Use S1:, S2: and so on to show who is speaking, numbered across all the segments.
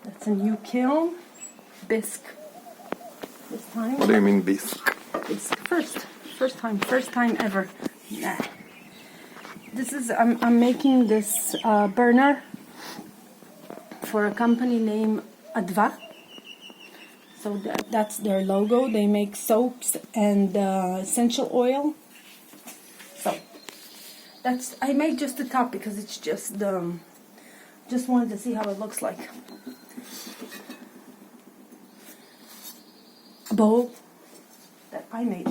S1: That's a new kiln. Bisque. This time.
S2: What do you mean bisque?
S1: Bisque. First time ever. Nah. This is I'm making this burner for a company named Atvá. So that's their logo. They make soaps and essential oil. So I made just the top because it's just just wanted to see how it looks like. A bowl that I made.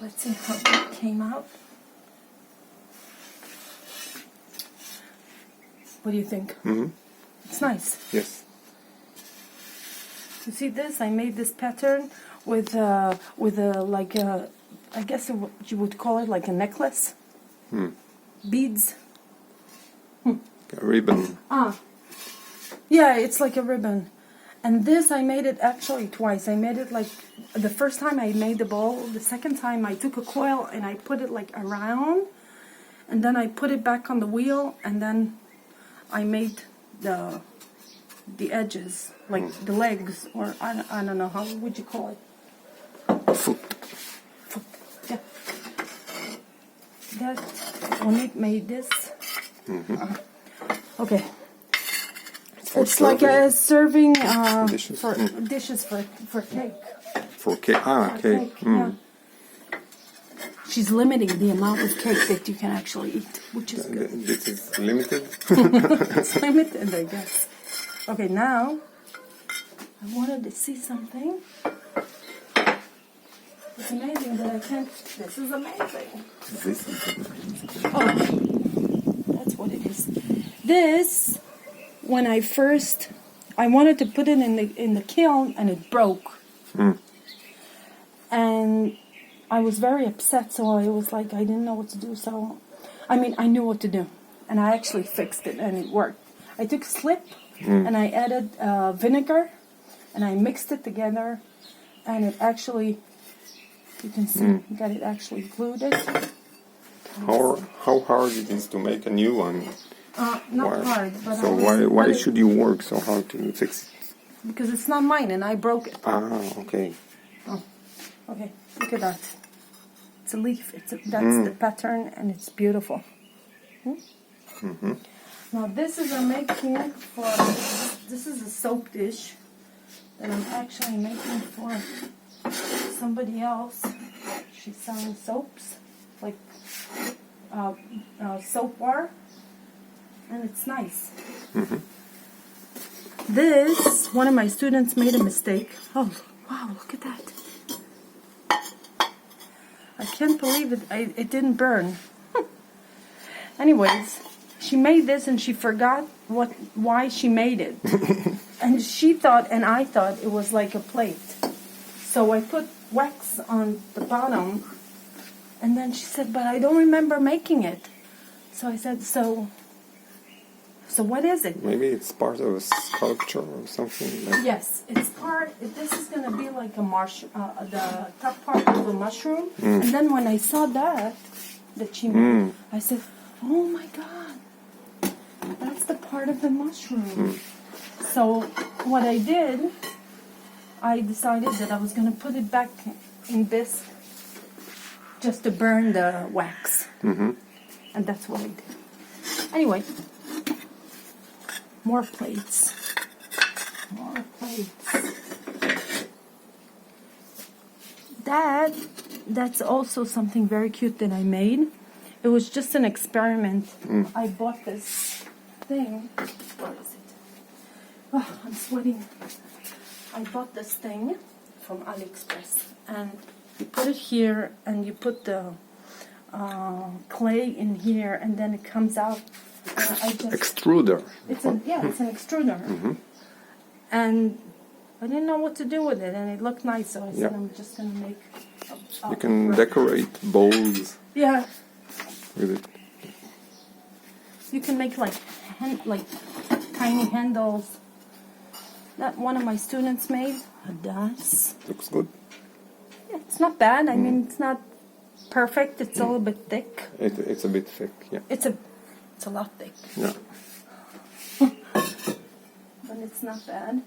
S1: Let's see how it came out. What do you think?
S2: Mm-hmm.
S1: It's nice.
S2: Yes.
S1: You see this? I made this pattern with a like a, I guess you would call it like a necklace. Beads.
S2: A ribbon.
S1: Yeah, it's like a ribbon. And this I made it actually twice. I made it like the first time I made the bowl. The second time I took a coil and I put it like around, and then I put it back on the wheel, and then I made the edges, like the legs, or I don't know, how would you call it?
S2: Foot.
S1: Yeah. That when it made this. Okay. It's like a serving
S2: dishes.
S1: for dishes for cake.
S2: For cake.
S1: For
S2: Cake.
S1: yeah. She's limiting the amount of cake that you can actually eat, which is good.
S2: This is limited.
S1: It's limited, I guess. Okay, now I wanted to see something. It's amazing that I can't. This is amazing.
S2: This is
S1: Oh, that's what it is. This, when I wanted to put it in the kiln, and it broke. And I was very upset, so I was like, I didn't know what to do. So, I mean, I knew what to do, and I actually fixed it, and it worked. I took a slip, and I added vinegar, and I mixed it together, and it actually, you can see that it actually glued it.
S2: how hard it is to make a new one.
S1: Not hard, but
S2: So why should you work so hard to fix it?
S1: Because it's not mine, and I broke it.
S2: Okay.
S1: Oh, okay. Look at that. It's a leaf. That's the pattern, and it's beautiful. Now this is I'm making for. This is a soap dish that I'm actually making for somebody else. She's selling soaps, like soap bar, and it's nice. This, one of my students made a mistake. Oh, wow, look at that. I can't believe it. It didn't burn. Anyways, she made this and she forgot why she made it. And she thought, and I thought, it was like a plate. So I put wax on the bottom, and then she said, but I don't remember making it. So I said, so what is it?
S2: Maybe it's part of a sculpture or something. Like
S1: Yes, it's part. This is gonna be like a the top part of a mushroom. And then when I saw that she made, I said, "Oh my God, that's the part of the mushroom." So what I did, I decided that I was gonna put it back in bisque just to burn the wax, and that's what I did. Anyway. More plates. More plates. That's also something very cute that I made. It was just an experiment. I bought this thing. Where is it? Oh, I'm sweating. I bought this thing from AliExpress, and you put it here, and you put the clay in here, and then it comes out.
S2: extruder.
S1: It's an extruder. And I didn't know what to do with it, and it looked nice, so I said I'm just going to make
S2: You can decorate bowls
S1: Yeah.
S2: with it.
S1: You can make like tiny handles. That one of my students made. Does.
S2: Looks good.
S1: It's not bad. I mean, it's not perfect. It's a little bit thick.
S2: It's a bit thick, yeah.
S1: It's a lot thick.
S2: Yeah.
S1: and it's not bad.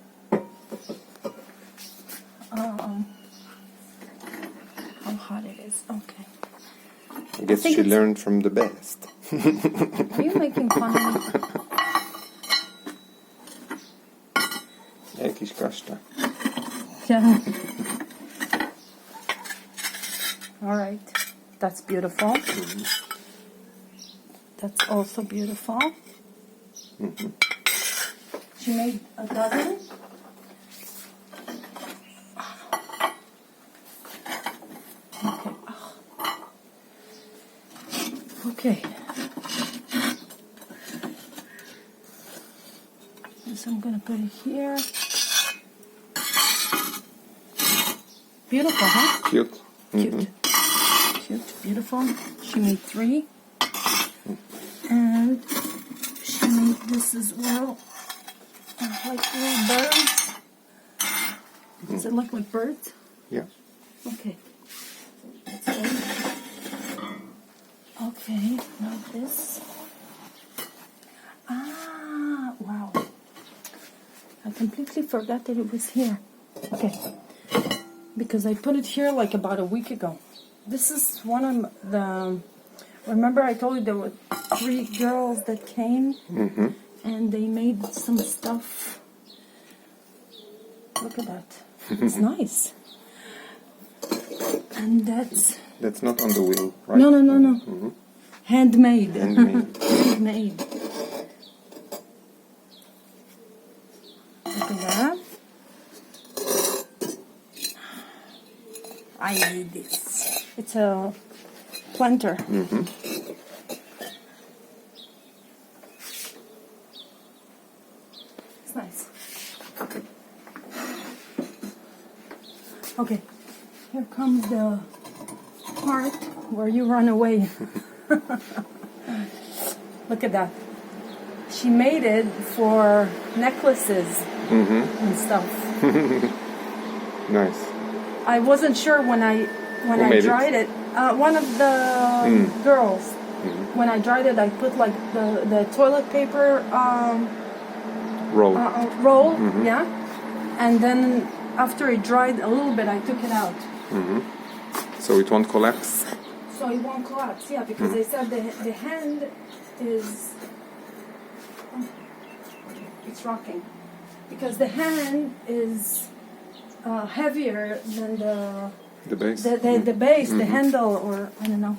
S1: How hot it is. Okay.
S2: I guess
S1: think
S2: she
S1: it's-
S2: learned from the best.
S1: Are you making fun of me?
S2: קשקשת.
S1: Yeah. All right. That's beautiful. That's also beautiful. She made a dozen. Okay. Okay. So I'm gonna put it here. Beautiful, huh?
S2: Cute.
S1: Cute. Cute, beautiful. She made 3. And she made this as well. Like little birds. Does it look like birds?
S2: Yeah.
S1: Okay. That's good. Okay, now this. Ah, wow. I completely forgot that it was here. Okay. Because I put it here like about a week ago. This is one of the... Remember I told you there were 3 girls that came? And they made some stuff. Look at that. It's nice. And that's...
S2: That's not on the wheel, right?
S1: No. Handmade.
S2: Handmade.
S1: Handmade. Look at that. I need this. It's a planter. It's nice. Okay, here comes the part where you run away. Look at that. She made it for necklaces and stuff.
S2: Nice.
S1: I wasn't sure when I
S2: made
S1: dried it. One of the girls. When I dried it, I put like the toilet paper
S2: Roll.
S1: roll, yeah. And then after it dried a little bit, I took it out.
S2: So it won't collapse?
S1: So it won't collapse, yeah, because they said the hand is... it's rocking. Because the hand is heavier than
S2: The base?
S1: the base, the handle, or I don't know.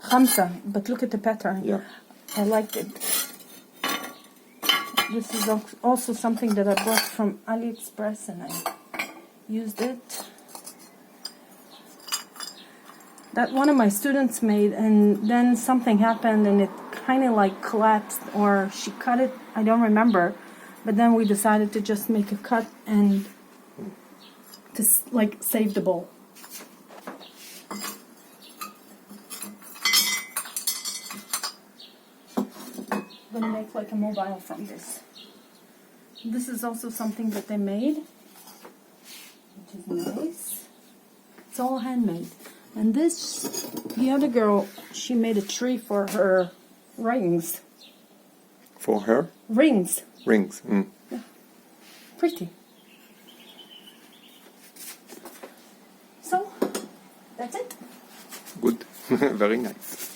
S1: Khamsa, but look at the pattern.
S2: Yeah.
S1: I liked it. This is also something that I bought from AliExpress and I used it. That one of my students made, and then something happened and it kind of like collapsed, or she cut it, I don't remember. But then we decided to just make a cut and to like save the bowl. I'm gonna make like a mobile from this. This is also something that they made, which is nice. It's all handmade. And this, the other girl, she made a tree for her rings.
S2: For her?
S1: Rings.
S2: Rings.
S1: Yeah. Pretty. So, that's it.
S2: Good. Very nice.